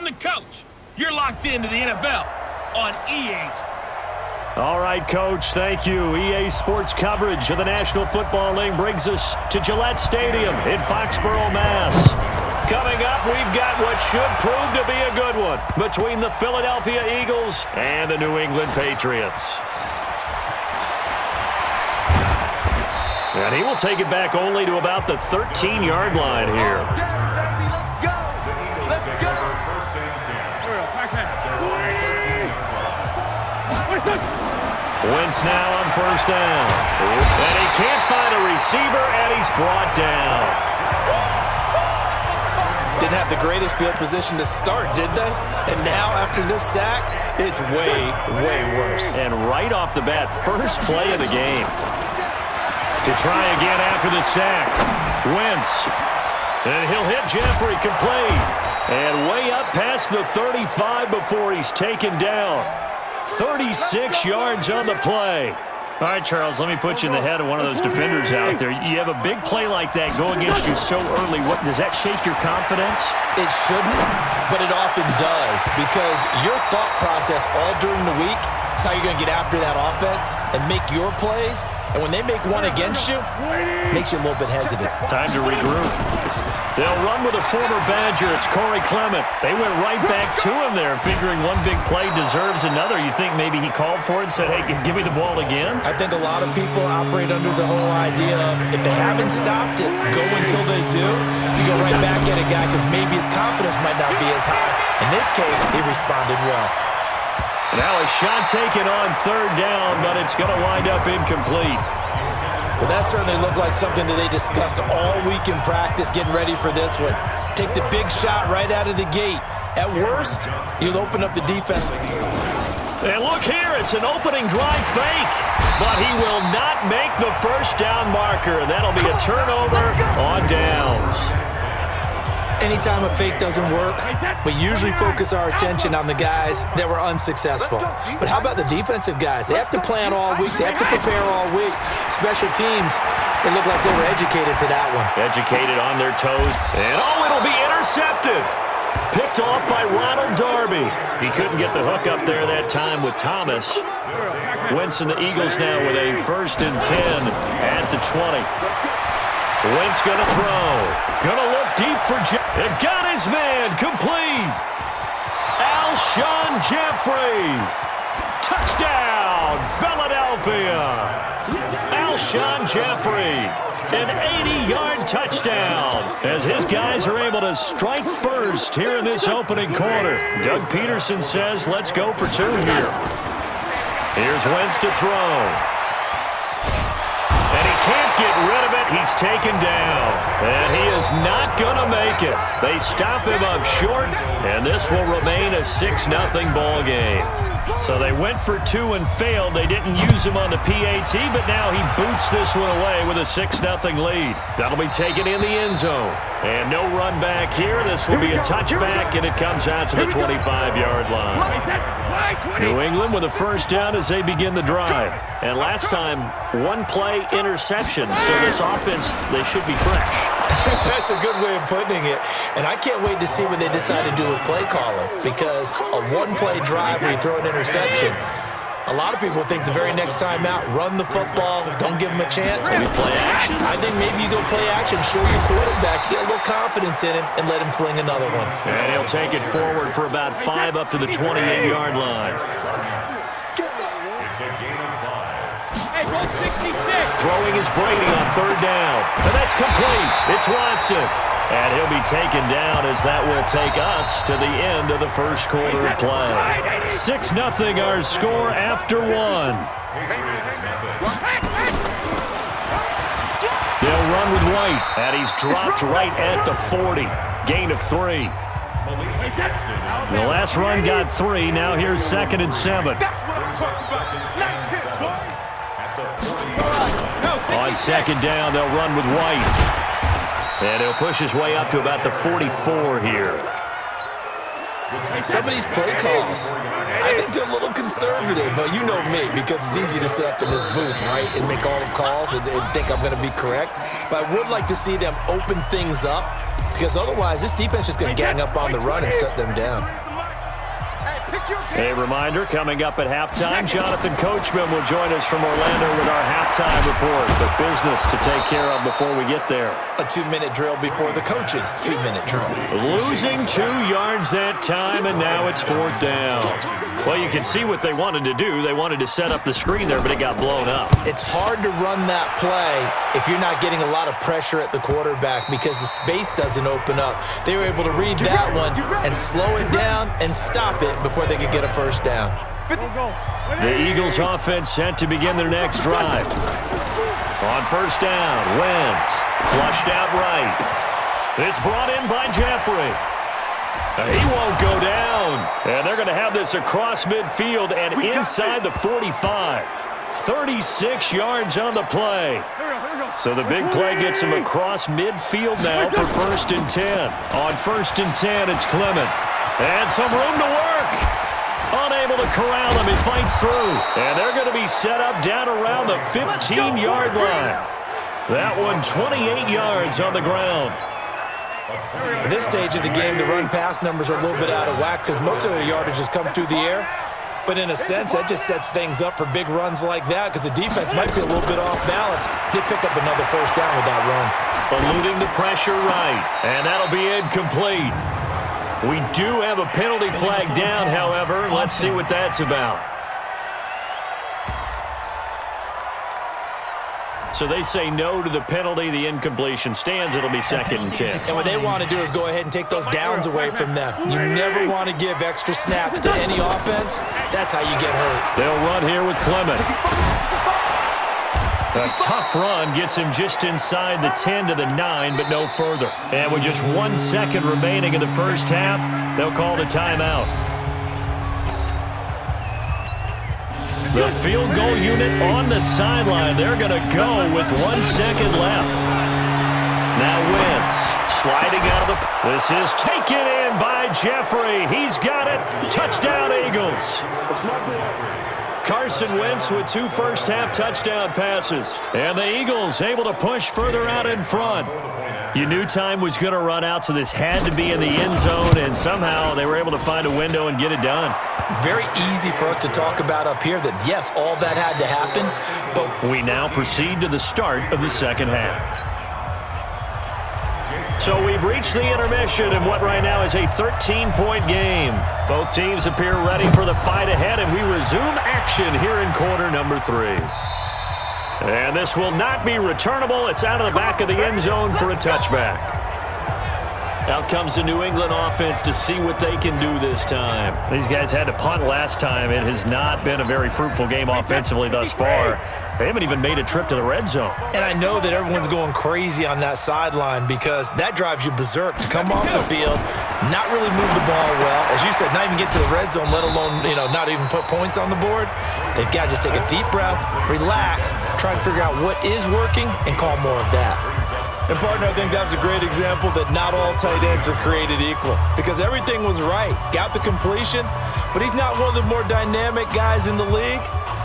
the coach. You're locked into the NFL on EA. All right, Coach, thank you. EA Sports coverage of the National Football League brings us to Gillette Stadium in Foxborough, Mass. Coming up, we've got what should prove to be a good one between the Philadelphia Eagles and the New England Patriots. And he will take it back only to about the 13-yard line here. Wentz now on first down. And he can't find a receiver, and he's brought down. Didn't have the greatest field position to start, did they? And now, after this sack, it's way, way worse. And right off the bat, first play of the game. To try again after the sack. Wentz. And he'll hit Jeffrey complete. And way up past the 35 before he's taken down. 36 yards on the play. All right, Charles, let me put you in the head of one of those defenders out there. You have a big play like that go against you so early. What does that shake your confidence? It shouldn't, but it often does, because your thought process all during the week is how you're going to get after that offense and make your plays. And when they make one against you, it makes you a little bit hesitant. Time to regroup. They'll run with a former Badger. It's Corey Clement. They went right back to him there, figuring one big play deserves another. You think maybe he called for it and said, hey, give me the ball again? I think a lot of people operate under the whole idea of if they haven't stopped it, go until they do. You go right back at a guy because maybe his confidence might not be as high. In this case, he responded well. Now a shot taken on third down, but it's going to wind up incomplete. Well, that certainly looked like something that they discussed all week in practice, getting ready for this one. Take the big shot right out of the gate. At worst, you'll open up the defense. And look here, it's an opening drive fake. But he will not make the first down marker. That'll be a turnover on downs. Anytime a fake doesn't work, we usually focus our attention on the guys that were unsuccessful. But how about the defensive guys? They have to plan all week. They have to prepare all week. Special teams, it looked like they were educated for that one. Educated on their toes. And, it'll be intercepted. Picked off by Ronald Darby. He couldn't get the hook up there that time with Thomas. Wentz and the Eagles now with a 1st and 10 at the 20. Wentz going to throw. Going to look deep for and got his man complete. Alshon Jeffrey. Touchdown, Philadelphia. Alshon Jeffrey. An 80-yard touchdown as his guys are able to strike first here in this opening quarter. Doug Peterson says, let's go for 2 here. Here's Wentz to throw. Can't get rid of it. He's taken down. And he is not going to make it. They stop him up short, and this will remain a 6-0 ball game. So they went for 2 and failed. They didn't use him on the PAT, but now he boots this one away with a 6-0 lead. That'll be taken in the end zone. And no run back here. This will be a touchback, and it comes out to the 25-yard line. New England with a first down as they begin the drive. And last time, 1-play interception. So this offense, they should be fresh. That's a good way of putting it. And I can't wait to see what they decide to do with play calling, because a 1-play drive where you throw an interception, a lot of people think the very next time out, run the football, don't give him a chance. Maybe play action. I think maybe you go play action, show your quarterback, get a little confidence in him, and let him fling another one. And he'll take it forward for about 5 up to the 28-yard line. Throwing is Brady on third down. And that's complete. It's Watson. And he'll be taken down as that will take us to the end of the first quarter of play. 6-0 our score after 1. They'll run with White. And he's dropped right at the 40. Gain of 3. The last run got 3. Now here's 2nd and 7. On 2nd down, they'll run with White. And he'll push his way up to about the 44 here. Some of these play calls, I think they're a little conservative, but you know me, because it's easy to sit up in this booth, right, and make all the calls and think I'm going to be correct. But I would like to see them open things up, because otherwise this defense is going to gang up on the run and shut them down. A reminder, coming up at halftime, Jonathan Coachman will join us from Orlando with our halftime report. But business to take care of before we get there. A 2-minute drill before the coach's 2-minute drill. Losing 2 yards that time, and now it's 4th down. Well, you can see what they wanted to do. They wanted to set up the screen there, but it got blown up. It's hard to run that play if you're not getting a lot of pressure at the quarterback because the space doesn't open up. They were able to read that one and slow it down and stop it before they could get a first down. The Eagles offense set to begin their next drive. On first down, Wentz flushed out right. It's brought in by Jeffrey. He won't go down. And they're going to have this across midfield and inside the 45. 36 yards on the play. So the big play gets him across midfield now for 1st and 10. On 1st and 10, it's Clement. And some room to work. Unable to corral him. He fights through. And they're going to be set up down around the 15-yard line. That one 28 yards on the ground. At this stage of the game, the run-pass numbers are a little bit out of whack because most of the yardage has come through the air. But in a sense, that just sets things up for big runs like that because the defense might be a little bit off balance. They pick up another first down with that run. Eluding the pressure right, and that'll be incomplete. We do have a penalty flag down, however. Let's see what that's about. So they say no to the penalty. The incompletion stands. It'll be 2nd and 10. And what they want to do is go ahead and take those downs away from them. You never want to give extra snaps to any offense. That's how you get hurt. They'll run here with Clement. A tough run gets him just inside the 10 to the 9, but no further. And with just 1 second remaining in the first half, they'll call the timeout. The field goal unit on the sideline. They're going to go with 1 second left. Now Wentz sliding out of the... This is taken in by Jeffrey. He's got it. Touchdown, Eagles. Carson Wentz with 2 first-half touchdown passes. And the Eagles able to push further out in front. You knew time was going to run out, so this had to be in the end zone, and somehow they were able to find a window and get it done. Very easy for us to talk about up here that, yes, all that had to happen, but we now proceed to the start of the second half. So we've reached the intermission in what right now is a 13-point game. Both teams appear ready for the fight ahead, and we resume action here in quarter number 3. And this will not be returnable. It's out of the back of the end zone for a touchback. Out comes the New England offense to see what they can do this time. These guys had to punt last time. It has not been a very fruitful game offensively thus far. They haven't even made a trip to the red zone. And I know that everyone's going crazy on that sideline because that drives you berserk to come off the field, not really move the ball well. As you said, not even get to the red zone, let alone, not even put points on the board. They've got to just take a deep breath, relax, try and figure out what is working, and call more of that. And, partner, I think that's a great example that not all tight ends are created equal because everything was right. Got the completion, but he's not one of the more dynamic guys in the league.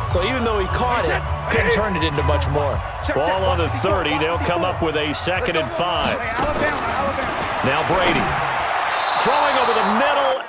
So even though he caught it, couldn't turn it into much more. Ball on the 30. They'll come up with a 2nd and 5. Now Brady throwing over the middle.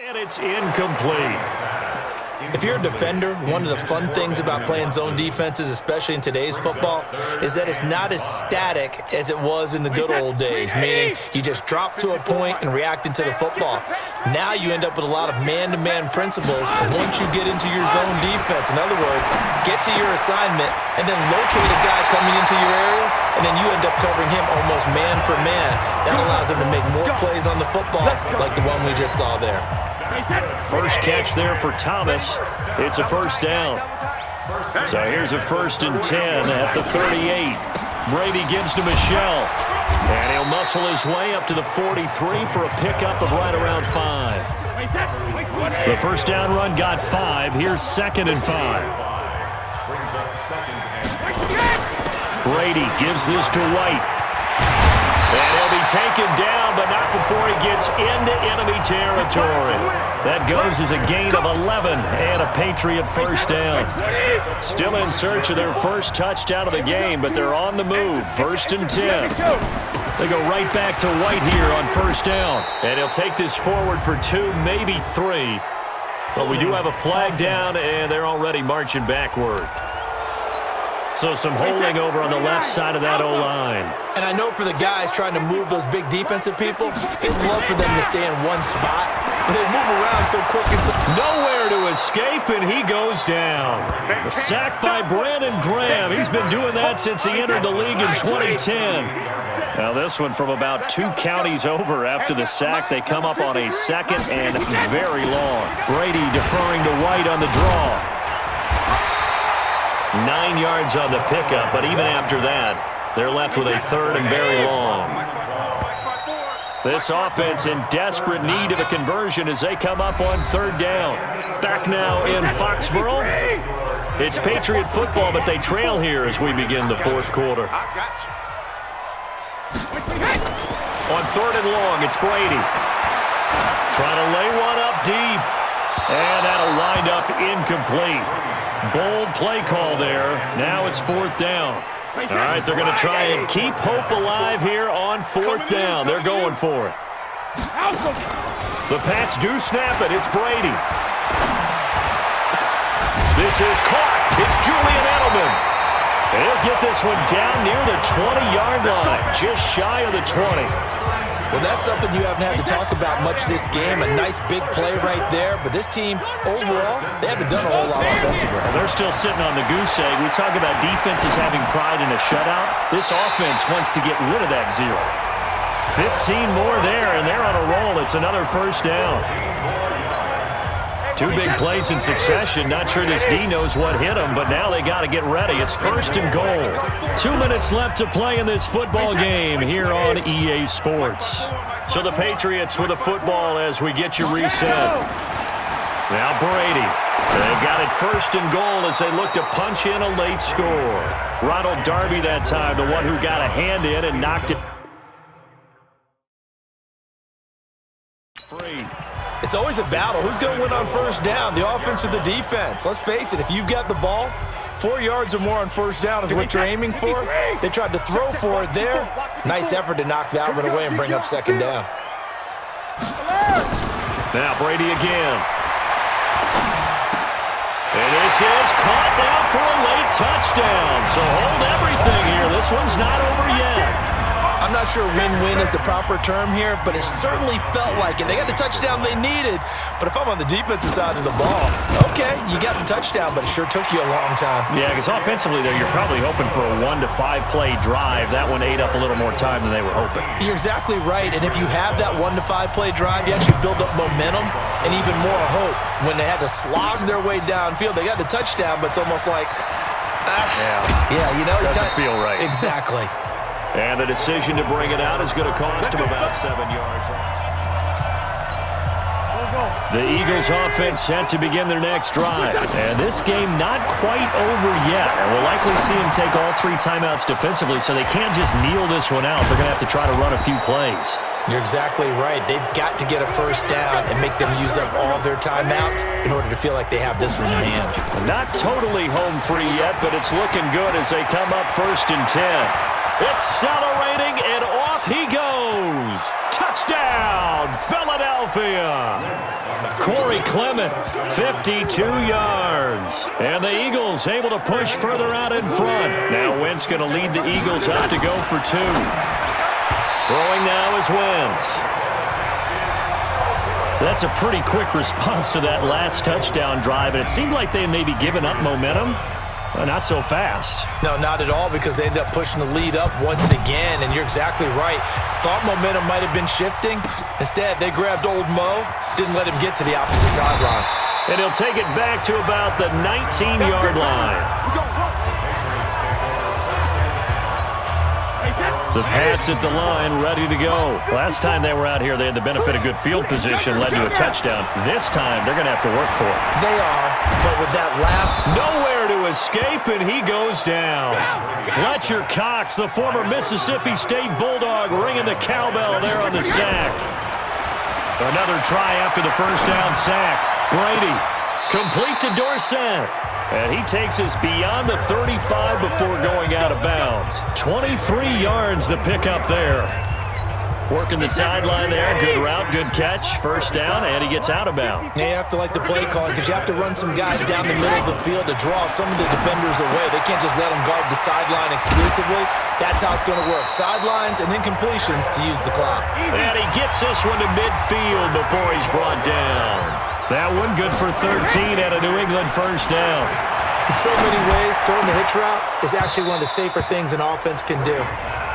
And it's incomplete. If you're a defender, one of the fun things about playing zone defenses, especially in today's football, is that it's not as static as it was in the good old days, meaning you just dropped to a point and reacted to the football. Now you end up with a lot of man-to-man principles once you get into your zone defense. In other words, get to your assignment and then locate a guy coming into your area and then you end up covering him almost man for man. That allows him to make more plays on the football like the one we just saw there. First catch there for Thomas. It's a first down. So here's a 1st and 10 at the 38. Brady gives to Michelle. And he'll muscle his way up to the 43 for a pickup of right around 5. The first down run got 5. Here's 2nd and 5. Brady gives this to White. And he'll be taken down, but not before he gets into enemy territory. That goes as a gain of 11 and a Patriot first down. Still in search of their first touchdown of the game, but they're on the move. 1st and 10. They go right back to White here on first down. And he'll take this forward for 2, maybe 3. But we do have a flag down, and they're already marching backward. So some holding over on the left side of that O-line. And I know for the guys trying to move those big defensive people, they'd love for them to stay in one spot, but they move around so quick and so... Nowhere to escape, and he goes down. A sack by Brandon Graham. He's been doing that since he entered the league in 2010. Now this one from about 2 counties over after the sack. They come up on a 2nd and very long. Brady deferring to White on the draw. 9 yards on the pickup, but even after that, they're left with a 3rd and very long. This offense in desperate need of a conversion as they come up on 3rd down. Back now in Foxborough. It's Patriot football, but they trail here as we begin the 4th quarter. On 3rd and long, it's Brady. Trying to lay one up deep. And that'll wind up incomplete. Bold play call there. Now it's 4th down. All right, they're going to try and keep hope alive here on 4th down. They're going for it. The Pats do snap it. It's Brady. This is caught. It's Julian Edelman. He'll get this one down near the 20-yard line, just shy of the 20. Well, that's something you haven't had to talk about much this game. A nice big play right there. But this team, overall, they haven't done a whole lot offensively. Well, they're still sitting on the goose egg. We talk about defenses having pride in a shutout. This offense wants to get rid of that 0. 15 more there, and they're on a roll. It's another first down. 2 big plays in succession. Not sure this D knows what hit him, but now they got to get ready. It's 1st and goal. 2 minutes left to play in this football game here on EA Sports. So the Patriots with the football as we get you reset. Now Brady. They've got it 1st and goal as they look to punch in a late score. Ronald Darby that time, the one who got a hand in and knocked it free. It's always a battle. Who's going to win on first down, the offense or the defense? Let's face it, if you've got the ball, 4 yards or more on first down is what you're aiming for. They tried to throw for it there. Nice effort to knock that one away and bring up 2nd down. Now Brady again. And this is caught now for a late touchdown. So hold everything here. This one's not over yet. I'm not sure win-win is the proper term here, but it certainly felt like it. They got the touchdown they needed, but if I'm on the defensive side of the ball, okay, you got the touchdown, but it sure took you a long time. Yeah, because offensively there, you're probably hoping for a 1 to 5 play drive. That one ate up a little more time than they were hoping. You're exactly right, and if you have that 1 to 5 play drive, you actually build up momentum and even more hope. When they had to slog their way downfield, they got the touchdown, but it's almost like, you know, doesn't feel right. Exactly. And the decision to bring it out is going to cost him about 7 yards. The Eagles offense set to begin their next drive. And this game not quite over yet. And we'll likely see them take all 3 timeouts defensively, so they can't just kneel this one out. They're going to have to try to run a few plays. You're exactly right. They've got to get a first down and make them use up all their timeouts in order to feel like they have this one in hand. Not totally home free yet, but it's looking good as they come up 1st and 10. Accelerating, and off he goes. Touchdown, Philadelphia. Corey Clement, 52 yards. And the Eagles able to push further out in front. Now Wentz going to lead the Eagles out to go for 2. Throwing now is Wentz. That's a pretty quick response to that last touchdown drive, and it seemed like they may be giving up momentum. Well, not so fast. No, not at all, because they end up pushing the lead up once again, and you're exactly right. Thought momentum might have been shifting. Instead, they grabbed old Mo, didn't let him get to the opposite sideline. And he'll take it back to about the 19-yard line. The Pats at the line, ready to go. Last time they were out here, they had the benefit of good field position, led to a touchdown. This time, they're going to have to work for it. They are, but with that last... Nowhere to escape, and he goes down. Fletcher Cox, the former Mississippi State Bulldog, ringing the cowbell there on the sack. Another try after the first down sack. Brady, complete to Dorsett. And he takes us beyond the 35 before going out of bounds. 23 yards the pickup there. Working the sideline there. Good route, good catch. First down, and he gets out of bounds. Yeah, you have to like the play call because you have to run some guys down the middle of the field to draw some of the defenders away. They can't just let them guard the sideline exclusively. That's how it's going to work. Sidelines and incompletions to use the clock. And he gets this one to midfield before he's brought down. That one good for 13 at a New England first down. In so many ways, throwing the hitch route is actually one of the safer things an offense can do.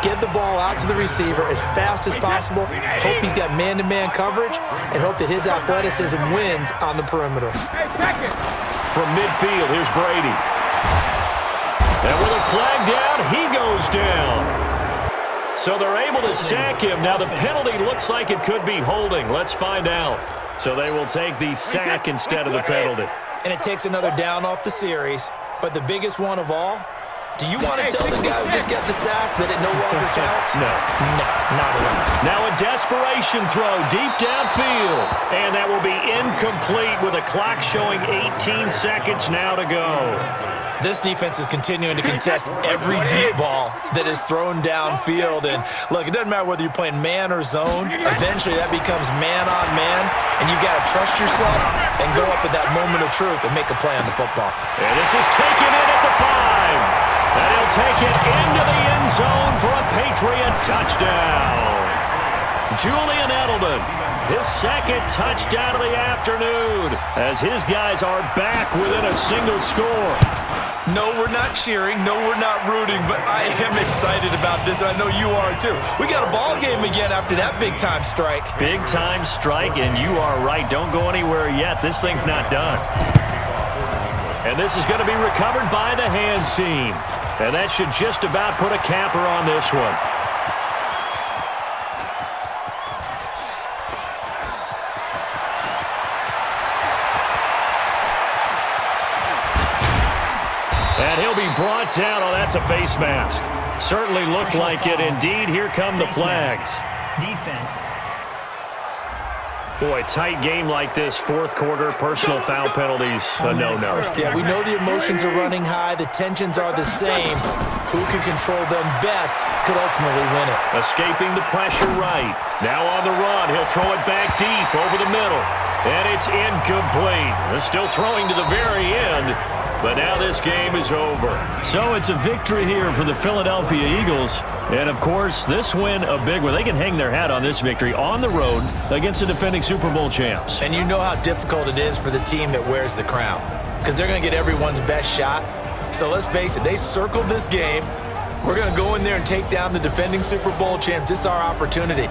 Get the ball out to the receiver as fast as possible, hope he's got man-to-man coverage, and hope that his athleticism wins on the perimeter. From midfield, here's Brady. And with a flag down, he goes down. So they're able to sack him. Now the penalty looks like it could be holding. Let's find out. So they will take the sack instead of the penalty. And it takes another down off the series. But the biggest one of all, do you want to tell the guy who just got the sack that it no longer counts? No. No, not at all. Now a desperation throw deep downfield. And that will be incomplete with a clock showing 18 seconds now to go. This defense is continuing to contest every deep ball that is thrown downfield. And look, it doesn't matter whether you're playing man or zone. Eventually, that becomes man on man, and you got to trust yourself and go up at that moment of truth and make a play on the football. And this is taken in at the 5. And he'll take it into the end zone for a Patriot touchdown. Julian Edelman, his second touchdown of the afternoon, as his guys are back within a single score. No, we're not cheering. No, we're not rooting, but I am excited about this, and I know you are too. We got a ball game again after that big-time strike. Big-time strike, and you are right. Don't go anywhere yet. This thing's not done. And this is going to be recovered by the hands team. And that should just about put a capper on this one. And he'll be brought down. Oh, that's a face mask. Certainly looked like it. Indeed, here come the flags. Defense. Boy, tight game like this, fourth quarter, personal foul penalties, a no-no. Yeah, we know the emotions are running high. The tensions are the same. Who can control them best could ultimately win it. Escaping the pressure right. Now on the run, he'll throw it back deep over the middle. And it's incomplete. They're still throwing to the very end. But now this game is over. So it's a victory here for the Philadelphia Eagles. And, of course, this win a big one. They can hang their hat on this victory on the road against the defending Super Bowl champs. And you know how difficult it is for the team that wears the crown, because they're going to get everyone's best shot. So let's face it, they circled this game. We're going to go in there and take down the defending Super Bowl champs. This is our opportunity.